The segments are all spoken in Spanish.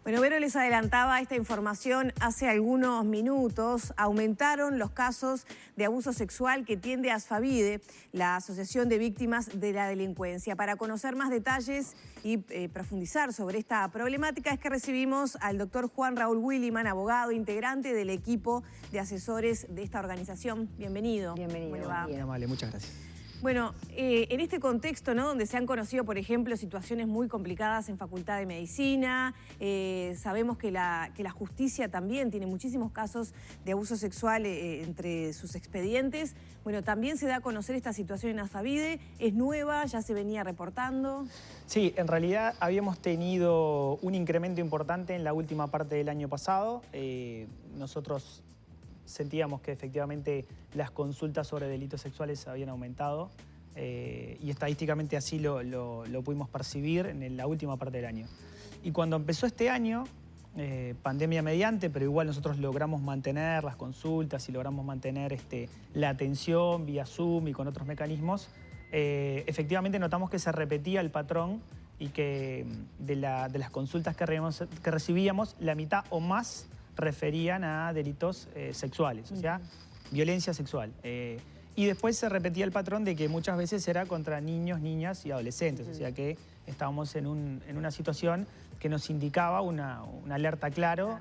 Bueno, Vero les adelantaba esta información hace algunos minutos. Aumentaron los casos de abuso sexual que tiende Asfavide, la Asociación de Víctimas de la Delincuencia. Para conocer más detalles y profundizar sobre esta problemática es que recibimos al doctor Juan Raúl Williman, abogado, integrante del equipo de asesores de esta organización. Bienvenido. Bienvenido. ¿Cómo le va? Bien, amable, muchas gracias. Bueno, en este contexto, ¿no?, donde se han conocido, por ejemplo, situaciones muy complicadas en Facultad de Medicina, sabemos que la justicia también tiene muchísimos casos de abuso sexual entre sus expedientes. Bueno, también se da a conocer esta situación en Asfavide. ¿Es nueva? ¿Ya se venía reportando? Sí, en realidad habíamos tenido un incremento importante en la última parte del año pasado. Nosotros sentíamos que efectivamente las consultas sobre delitos sexuales habían aumentado y estadísticamente así lo pudimos percibir en la última parte del año. Y cuando empezó este año, pandemia mediante, pero igual nosotros logramos mantener las consultas y logramos mantener la atención vía Zoom y con otros mecanismos, efectivamente notamos que se repetía el patrón y que de las consultas que recibíamos, la mitad o más referían a delitos sexuales, o sea, violencia sexual. Y después se repetía el patrón de que muchas veces era contra niños, niñas y adolescentes, o sea que estábamos en una situación que nos indicaba una alerta claro,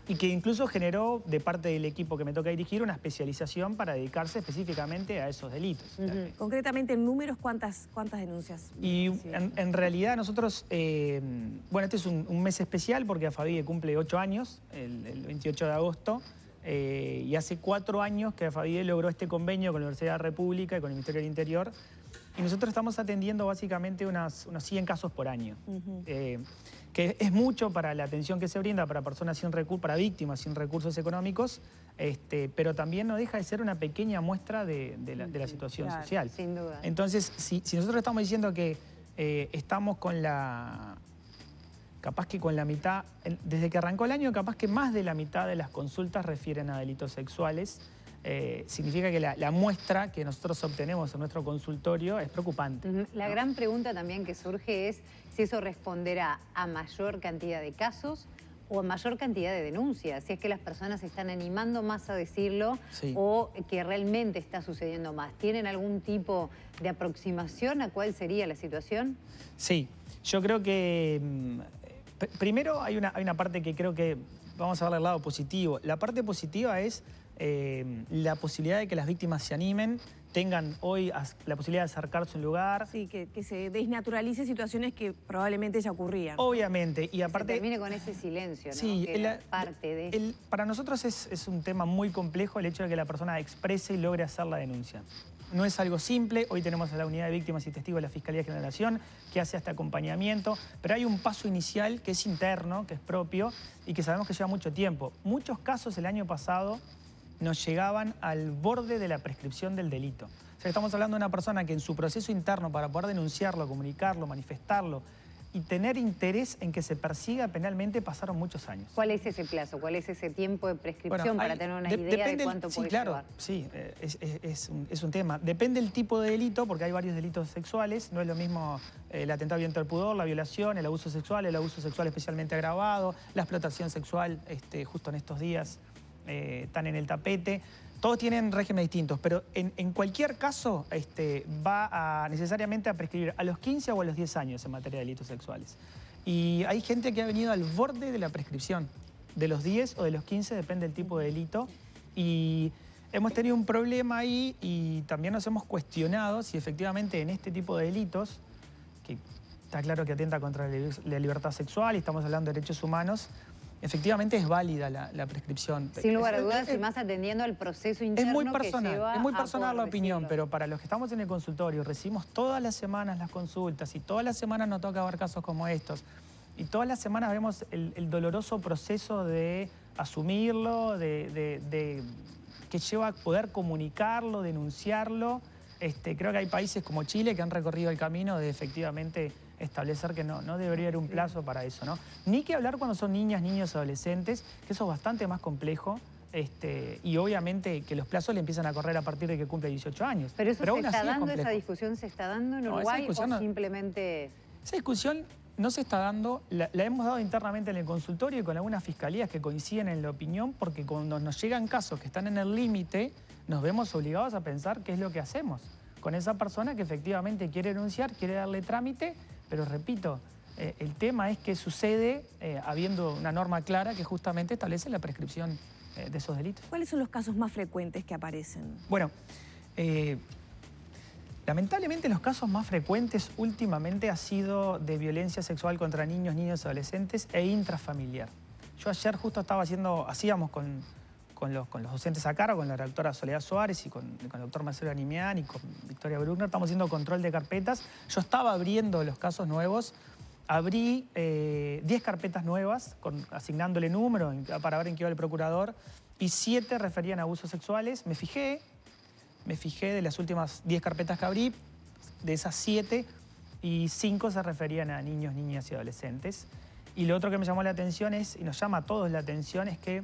y que incluso generó de parte del equipo que me toca dirigir una especialización para dedicarse específicamente a esos delitos. Concretamente, en números, ¿cuántas denuncias? Y en realidad nosotros, bueno, este es un mes especial porque Asfavide cumple 8 años, el 28 de agosto, y hace 4 años que Asfavide logró este convenio con la Universidad de la República y con el Ministerio del Interior, y nosotros estamos atendiendo básicamente unos 100 casos por año. Que es mucho para la atención que se brinda para personas sin recursos, para víctimas sin recursos económicos, pero también no deja de ser una pequeña muestra de la situación social. Sin duda. Entonces, si nosotros estamos diciendo que estamos con capaz que con la mitad, desde que arrancó el año, capaz que más de la mitad de las consultas refieren a delitos sexuales, significa que la muestra que nosotros obtenemos en nuestro consultorio es preocupante. La gran pregunta también que surge es si eso responderá a mayor cantidad de casos o a mayor cantidad de denuncias, si es que las personas se están animando más a decirlo o que realmente está sucediendo más. ¿Tienen algún tipo de aproximación a cuál sería la situación? Sí, yo creo que primero hay una parte que creo que vamos a verle el lado positivo. La parte positiva es la posibilidad de que las víctimas se animen, tengan hoy la posibilidad de acercarse a un lugar. Sí, que se desnaturalice situaciones que probablemente ya ocurrían. Obviamente, y aparte... Se termine con ese silencio, ¿no? Sí, que parte de... para nosotros es un tema muy complejo el hecho de que la persona exprese y logre hacer la denuncia. No es algo simple. Hoy tenemos a la Unidad de Víctimas y Testigos de la Fiscalía de General de la Nación que hace este acompañamiento, pero hay un paso inicial que es interno, que es propio y que sabemos que lleva mucho tiempo. Muchos casos el año pasado nos llegaban al borde de la prescripción del delito. O sea, estamos hablando de una persona que en su proceso interno para poder denunciarlo, comunicarlo, manifestarlo y tener interés en que se persiga penalmente pasaron muchos años. ¿Cuál es ese plazo? ¿Cuál es ese tiempo de prescripción para tener una idea de cuánto puede llevar? Sí, es un tema. Depende del tipo de delito, porque hay varios delitos sexuales. No es lo mismo el atentado violento al pudor, la violación, el abuso sexual especialmente agravado, la explotación sexual, justo en estos días están en el tapete. Todos tienen regímenes distintos, pero en cualquier caso va necesariamente a prescribir a los 15 o a los 10 años en materia de delitos sexuales. Y hay gente que ha venido al borde de la prescripción, de los 10 o de los 15, depende del tipo de delito. Y hemos tenido un problema ahí y también nos hemos cuestionado si efectivamente en este tipo de delitos, que está claro que atenta contra la libertad sexual y estamos hablando de derechos humanos, efectivamente es válida la prescripción. Sin lugar a dudas, y más atendiendo al proceso interno que lleva es muy personal la opinión, decirlo. pero para los que estamos en el consultorio, recibimos todas las semanas las consultas y todas las semanas nos toca ver casos como estos. Y todas las semanas vemos el doloroso proceso de asumirlo, que lleva a poder comunicarlo, denunciarlo. Creo que hay países como Chile que han recorrido el camino de efectivamente establecer que no debería haber un plazo para eso, ¿no? Ni que hablar cuando son niñas, niños, adolescentes, que eso es bastante más complejo. Y obviamente que los plazos le empiezan a correr a partir de que cumple 18 años. Pero eso se está dando, esa discusión se está dando en Uruguay o simplemente... Esa discusión no se está dando, la hemos dado internamente en el consultorio y con algunas fiscalías que coinciden en la opinión, porque cuando nos llegan casos que están en el límite, nos vemos obligados a pensar qué es lo que hacemos con esa persona que efectivamente quiere denunciar, quiere darle trámite, pero repito, el tema es que sucede habiendo una norma clara que justamente establece la prescripción de esos delitos. ¿Cuáles son los casos más frecuentes que aparecen? Bueno, lamentablemente los casos más frecuentes últimamente ha sido de violencia sexual contra niños, niñas y adolescentes e intrafamiliar. Yo ayer justo hacíamos con los docentes a cargo, con la redactora Soledad Suárez y con el doctor Marcelo Animián y con Victoria Bruckner, estamos haciendo control de carpetas. Yo estaba abriendo los casos nuevos, abrí 10 carpetas nuevas, asignándole número para ver en qué iba el procurador, y 7 referían a abusos sexuales. Me fijé de las últimas 10 carpetas que abrí, de esas 7, y 5 se referían a niños, niñas y adolescentes. Y lo otro que me llamó la atención y nos llama a todos la atención, es que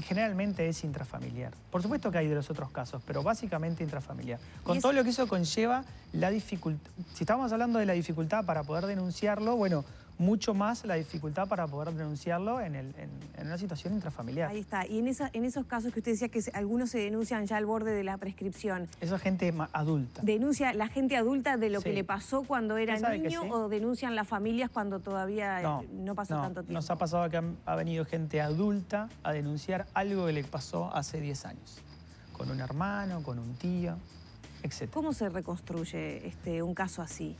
generalmente es intrafamiliar. Por supuesto que hay de los otros casos, pero básicamente intrafamiliar. Con todo lo que eso conlleva, la dificultad. Si estamos hablando de la dificultad para poder denunciarlo, bueno, mucho más la dificultad para poder denunciarlo en una situación intrafamiliar. Ahí está. Y en esos casos que usted decía que algunos se denuncian ya al borde de la prescripción. Eso es gente adulta. ¿Denuncia la gente adulta de lo que le pasó cuando era niño o denuncian las familias cuando todavía no pasó tanto tiempo? Nos ha pasado que ha venido gente adulta a denunciar algo que le pasó hace 10 años. Con un hermano, con un tío, etc. ¿Cómo se reconstruye un caso así?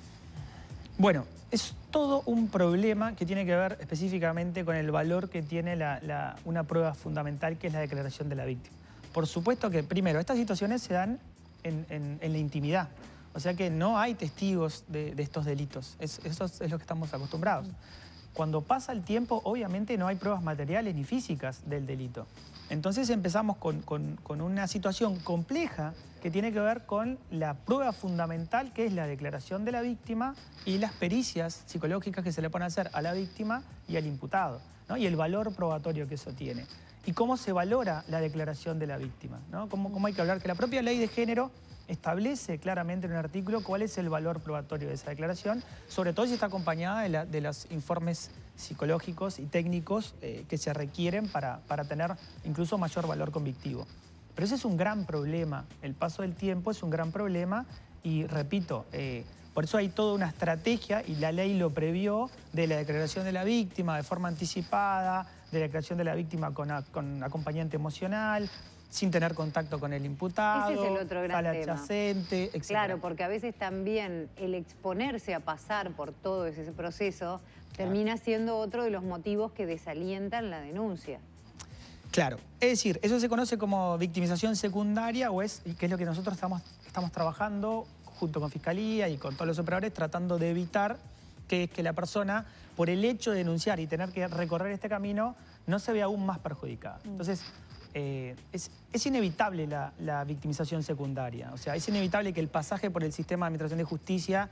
Bueno, es todo un problema que tiene que ver específicamente con el valor que tiene una prueba fundamental, que es la declaración de la víctima. Por supuesto que, primero, estas situaciones se dan en la intimidad. O sea que no hay testigos de estos delitos. Eso es lo que estamos acostumbrados. Cuando pasa el tiempo, obviamente no hay pruebas materiales ni físicas del delito. Entonces empezamos con una situación compleja que tiene que ver con la prueba fundamental, que es la declaración de la víctima y las pericias psicológicas que se le pueden hacer a la víctima y al imputado, ¿no? Y el valor probatorio que eso tiene. Y cómo se valora la declaración de la víctima, ¿no? Cómo hay que hablar, que la propia ley de género establece claramente en un artículo cuál es el valor probatorio de esa declaración, sobre todo si está acompañada de los informes psicológicos y técnicos que se requieren para tener incluso mayor valor convictivo. Pero ese es un gran problema, el paso del tiempo es un gran problema y repito, por eso hay toda una estrategia y la ley lo previó de la declaración de la víctima de forma anticipada, de la declaración de la víctima con acompañante emocional, sin tener contacto con el imputado, ese es el otro gran tema. Adyacente, etc. Claro, porque a veces también el exponerse a pasar por todo ese proceso termina siendo otro de los motivos que desalientan la denuncia. Claro, es decir, eso se conoce como victimización secundaria que es lo que nosotros estamos trabajando junto con Fiscalía y con todos los operadores tratando de evitar que la persona, por el hecho de denunciar y tener que recorrer este camino, no se vea aún más perjudicada. Entonces, es inevitable la victimización secundaria. O sea, es inevitable que el pasaje por el sistema de administración de justicia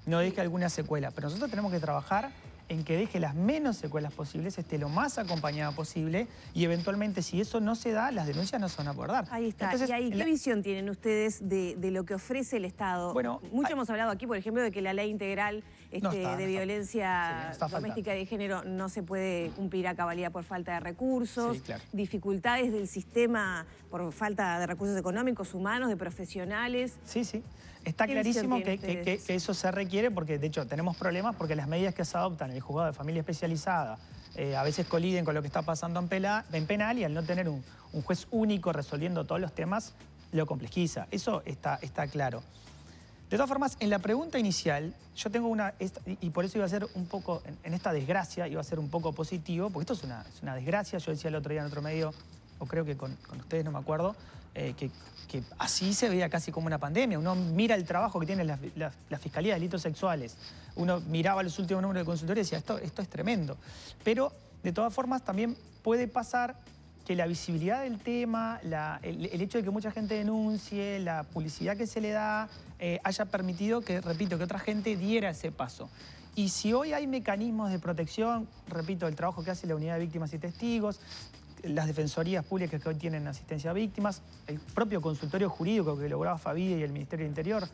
no deje alguna secuela. Pero nosotros tenemos que trabajar en que deje las menos secuelas posibles, esté lo más acompañada posible y eventualmente, si eso no se da, las denuncias no se van a poder dar. Ahí está. Entonces, ¿y ahí qué visión tienen ustedes de lo que ofrece el Estado? Bueno, mucho hemos hablado aquí, por ejemplo, de que la ley integral de violencia doméstica y de género no se puede cumplir a cabalidad por falta de recursos, dificultades del sistema por falta de recursos económicos, humanos, de profesionales. Sí. Está clarísimo que eso se requiere porque, de hecho, tenemos problemas porque las medidas que se adoptan en el juzgado de familia especializada a veces coliden con lo que está pasando en penal y al no tener un juez único resolviendo todos los temas, lo complejiza. Eso está claro. De todas formas, en la pregunta inicial, yo tengo y por eso iba a ser un poco, en esta desgracia, iba a ser un poco positivo, porque esto es una desgracia. Yo decía el otro día en otro medio, o creo que con ustedes, no me acuerdo, que así se veía casi como una pandemia. Uno mira el trabajo que tiene la Fiscalía de Delitos Sexuales. Uno miraba los últimos números de consultoría y decía, esto es tremendo. Pero, de todas formas, también puede pasar que la visibilidad del tema, el hecho de que mucha gente denuncie, la publicidad que se le da, haya permitido que, repito, que otra gente diera ese paso. Y si hoy hay mecanismos de protección, repito, el trabajo que hace la Unidad de Víctimas y Testigos, las defensorías públicas que hoy tienen asistencia a víctimas, el propio consultorio jurídico que lograba Favide y el Ministerio del Interior,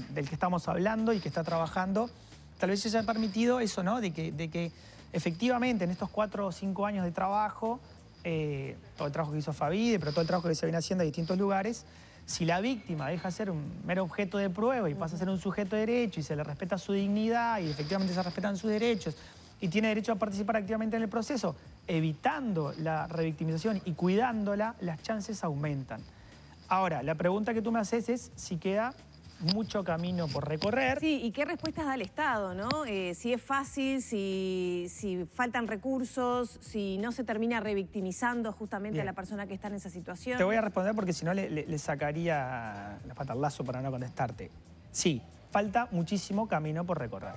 del que estamos hablando y que está trabajando, tal vez eso haya permitido eso, ¿no? De que efectivamente en estos 4 o 5 años de trabajo, todo el trabajo que hizo Favide, pero todo el trabajo que se viene haciendo en distintos lugares, si la víctima deja de ser un mero objeto de prueba y pasa a ser un sujeto de derecho y se le respeta su dignidad y efectivamente se respetan sus derechos y tiene derecho a participar activamente en el proceso, evitando la revictimización y cuidándola, las chances aumentan. Ahora, la pregunta que tú me haces es si queda mucho camino por recorrer. Sí, ¿y qué respuestas da el Estado, no? Si es fácil, si faltan recursos, si no se termina revictimizando justamente a la persona que está en esa situación. Te voy a responder porque si no le sacaría la pata al lazo para no contestarte. Sí, falta muchísimo camino por recorrer.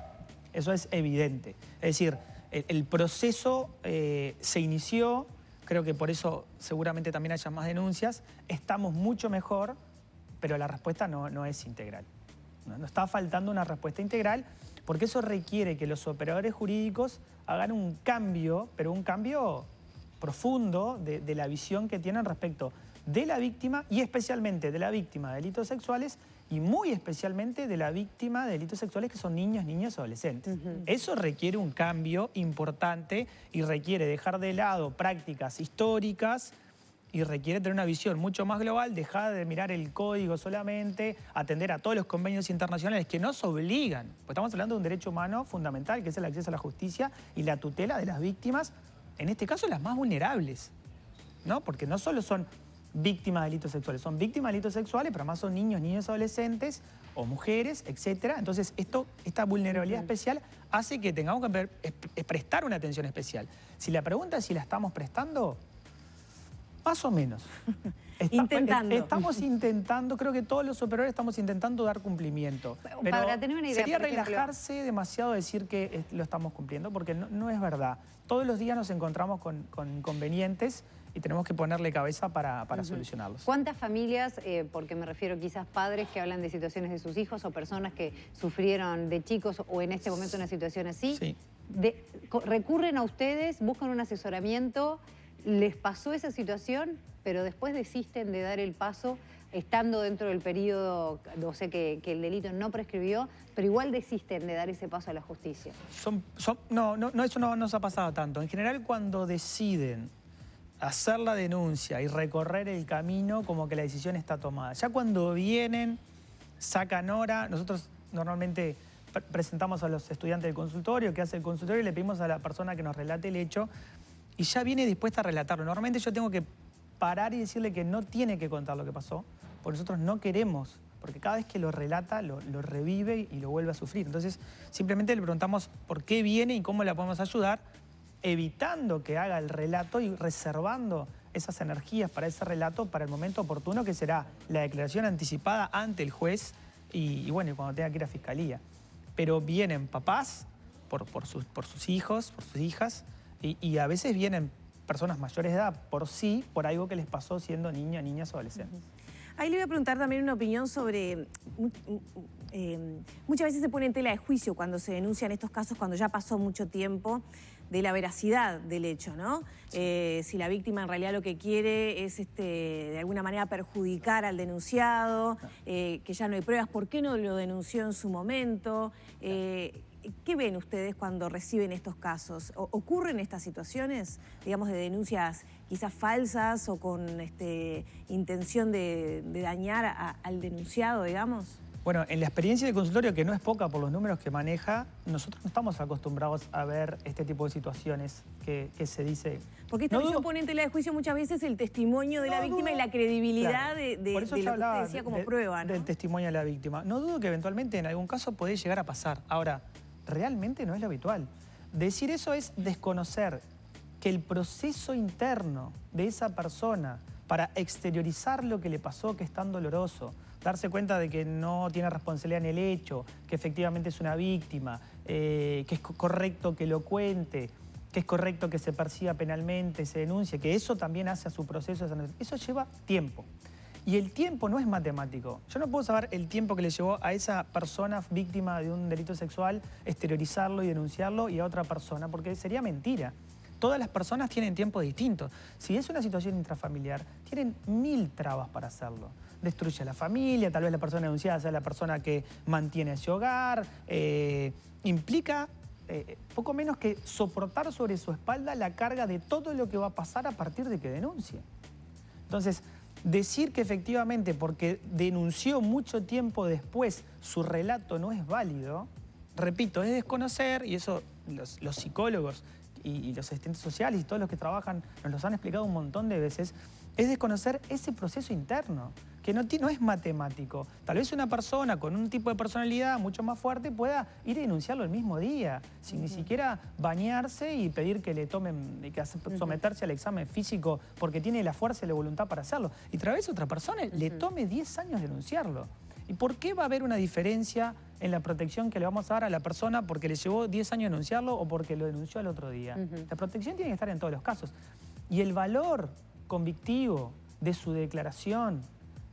Eso es evidente. Es decir, el proceso se inició, creo que por eso seguramente también haya más denuncias. Estamos mucho mejor, pero la respuesta no es integral. No está faltando una respuesta integral porque eso requiere que los operadores jurídicos hagan un cambio, pero un cambio profundo de la visión que tienen respecto de la víctima y especialmente de la víctima de delitos sexuales y muy especialmente de la víctima de delitos sexuales que son niños, niñas, adolescentes. Eso requiere un cambio importante y requiere dejar de lado prácticas históricas y requiere tener una visión mucho más global, dejar de mirar el código solamente, atender a todos los convenios internacionales que nos obligan, pues estamos hablando de un derecho humano fundamental, que es el acceso a la justicia y la tutela de las víctimas, en este caso las más vulnerables, ¿no? Porque no solo son víctimas de delitos sexuales, son víctimas de delitos sexuales, pero además son niños, niñas, adolescentes o mujeres, etc. Entonces, esta vulnerabilidad especial hace que tengamos que prestar una atención especial. Si la pregunta es si la estamos prestando, más o menos. Estamos intentando, creo que todos los operadores estamos intentando dar cumplimiento. Pero para tener una idea, sería relajarse demasiado decir que lo estamos cumpliendo, porque no es verdad. Todos los días nos encontramos con inconvenientes y tenemos que ponerle cabeza para solucionarlos. ¿Cuántas familias, porque me refiero quizás padres que hablan de situaciones de sus hijos o personas que sufrieron de chicos o en este momento una situación así, sí, recurren a ustedes, buscan un asesoramiento, les pasó esa situación, pero después desisten de dar el paso estando dentro del periodo, o sea que el delito no prescribió, pero igual desisten de dar ese paso a la justicia? No, eso no nos ha pasado tanto. En general, cuando deciden hacer la denuncia y recorrer el camino, como que la decisión está tomada. Ya cuando vienen, sacan hora, nosotros normalmente presentamos a los estudiantes del consultorio, que hace el consultorio, y le pedimos a la persona que nos relate el hecho, y ya viene dispuesta a relatarlo. Normalmente yo tengo que parar y decirle que no tiene que contar lo que pasó, porque nosotros no queremos, porque cada vez que lo relata, lo revive y lo vuelve a sufrir. Entonces, simplemente le preguntamos por qué viene y cómo la podemos ayudar, evitando que haga el relato y reservando esas energías para ese relato para el momento oportuno, que será la declaración anticipada ante el juez y bueno, cuando tenga que ir a fiscalía. Pero vienen papás por sus hijos, por sus hijas, y a veces vienen personas mayores de edad por algo que les pasó siendo niños, niñas o adolescentes. Ahí le voy a preguntar también una opinión sobre... muchas veces se pone en tela de juicio cuando se denuncian estos casos, cuando ya pasó mucho tiempo, de la veracidad del hecho, ¿no? Si la víctima en realidad lo que quiere es de alguna manera perjudicar al denunciado, que ya no hay pruebas, ¿por qué no lo denunció en su momento? ¿Qué ven ustedes cuando reciben estos casos? ¿Ocurren estas situaciones, digamos, de denuncias quizás falsas o con intención de dañar al denunciado, digamos? Bueno, en la experiencia de consultorio, que no es poca por los números que maneja, nosotros no estamos acostumbrados a ver este tipo de situaciones que se dice. Porque esta visión pone en tela de juicio muchas veces el testimonio de la víctima y la credibilidad de lo que usted decía como prueba, ¿no? Del testimonio de la víctima. No dudo que eventualmente en algún caso puede llegar a pasar. Ahora, realmente no es lo habitual. Decir eso es desconocer que el proceso interno de esa persona para exteriorizar lo que le pasó, que es tan doloroso, darse cuenta de que no tiene responsabilidad en el hecho, que efectivamente es una víctima, que es correcto que lo cuente, que es correcto que se persiga penalmente, se denuncie, que eso también hace a su proceso. Eso lleva tiempo. Y el tiempo no es matemático. Yo no puedo saber el tiempo que le llevó a esa persona víctima de un delito sexual exteriorizarlo y denunciarlo y a otra persona, porque sería mentira. Todas las personas tienen tiempos distintos. Si es una situación intrafamiliar, tienen 1000 trabas para hacerlo. Destruye a la familia, tal vez la persona denunciada sea la persona que mantiene ese hogar, implica poco menos que soportar sobre su espalda la carga de todo lo que va a pasar a partir de que denuncie. Entonces, decir que efectivamente porque denunció mucho tiempo después su relato no es válido, repito, es desconocer, y eso los psicólogos y los asistentes sociales y todos los que trabajan nos los han explicado un montón de veces, es desconocer ese proceso interno, que no es matemático. Tal vez una persona con un tipo de personalidad mucho más fuerte pueda ir a denunciarlo el mismo día, sin ni siquiera bañarse y pedir que le tomen, que someterse al examen físico porque tiene la fuerza y la voluntad para hacerlo. Y tal vez otra persona le tome 10 años denunciarlo. ¿Y por qué va a haber una diferencia en la protección que le vamos a dar a la persona porque le llevó 10 años denunciarlo o porque lo denunció al otro día? La protección tiene que estar en todos los casos. Y el valor convictivo de su declaración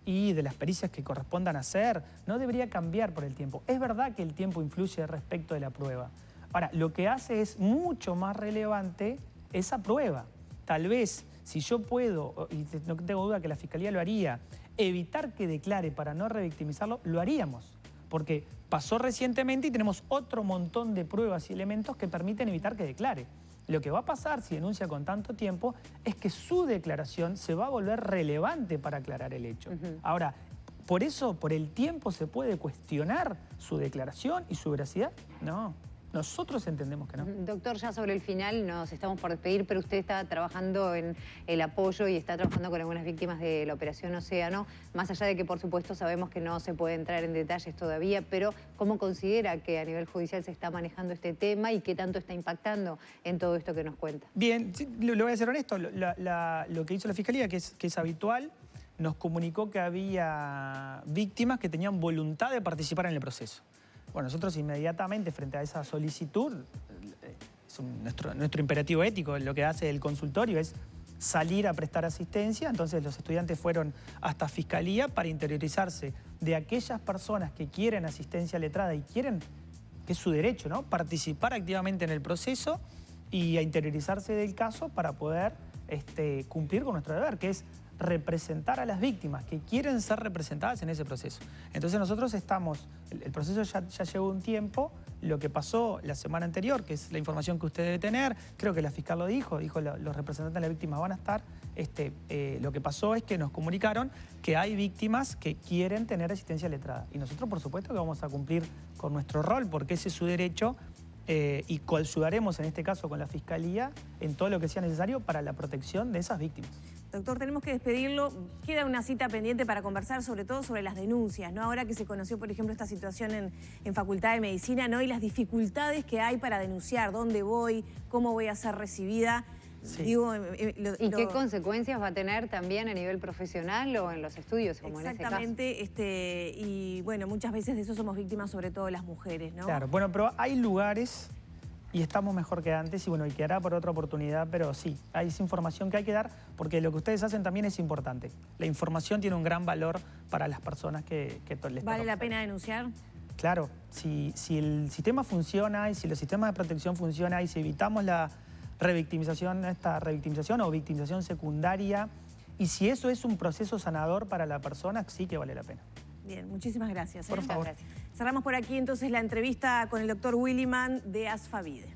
y de las pericias que correspondan hacer no debería cambiar por el tiempo. Es verdad que el tiempo influye respecto de la prueba. Ahora, lo que hace es mucho más relevante esa prueba. Tal vez, si yo puedo, y no tengo duda que la Fiscalía lo haría, evitar que declare para no revictimizarlo, lo haríamos. Porque pasó recientemente y tenemos otro montón de pruebas y elementos que permiten evitar que declare. Lo que va a pasar si denuncia con tanto tiempo es que su declaración se va a volver relevante para aclarar el hecho. Ahora, ¿por eso, por el tiempo, se puede cuestionar su declaración y su veracidad? No. Nosotros entendemos que no. Doctor, ya sobre el final nos estamos por despedir, pero usted está trabajando en el apoyo y está trabajando con algunas víctimas de la Operación Océano, más allá de que, por supuesto, sabemos que no se puede entrar en detalles todavía, pero ¿cómo considera que a nivel judicial se está manejando este tema y qué tanto está impactando en todo esto que nos cuenta? Bien, sí, lo voy a ser honesto, lo que hizo la Fiscalía, que es habitual, nos comunicó que había víctimas que tenían voluntad de participar en el proceso. Bueno, nosotros inmediatamente frente a esa solicitud, nuestro imperativo ético, lo que hace el consultorio es salir a prestar asistencia. Entonces los estudiantes fueron hasta Fiscalía para interiorizarse de aquellas personas que quieren asistencia letrada y quieren, que es su derecho, ¿no?, participar activamente en el proceso y a interiorizarse del caso para poder cumplir con nuestro deber, que es representar a las víctimas que quieren ser representadas en ese proceso. Entonces nosotros estamos, el proceso ya llevó un tiempo, lo que pasó la semana anterior, que es la información que usted debe tener, creo que la fiscal lo dijo los representantes de las víctimas van a estar, lo que pasó es que nos comunicaron que hay víctimas que quieren tener asistencia letrada. Y nosotros, por supuesto, que vamos a cumplir con nuestro rol, porque ese es su derecho, y coayudaremos en este caso con la Fiscalía en todo lo que sea necesario para la protección de esas víctimas. Doctor, tenemos que despedirlo. Queda una cita pendiente para conversar sobre todo sobre las denuncias, ¿no? Ahora que se conoció, por ejemplo, esta situación en Facultad de Medicina, ¿no? Y las dificultades que hay para denunciar, dónde voy, cómo voy a ser recibida. Sí. Digo, ¿Y qué consecuencias va a tener también a nivel profesional o en los estudios, como en ese caso? Exactamente, y bueno, muchas veces de eso somos víctimas, sobre todo las mujeres, ¿no? Claro, bueno, pero hay lugares y estamos mejor que antes y bueno, y quedará por otra oportunidad, pero sí, hay esa información que hay que dar porque lo que ustedes hacen también es importante. La información tiene un gran valor para las personas que les ¿Vale la pena denunciar? Claro, si el sistema funciona y si los sistemas de protección funcionan y si evitamos la revictimización, esta revictimización o victimización secundaria, y si eso es un proceso sanador para la persona, sí que vale la pena. Bien, muchísimas gracias. Por favor. Gracias. Cerramos por aquí entonces la entrevista con el doctor Williman de Asfavide.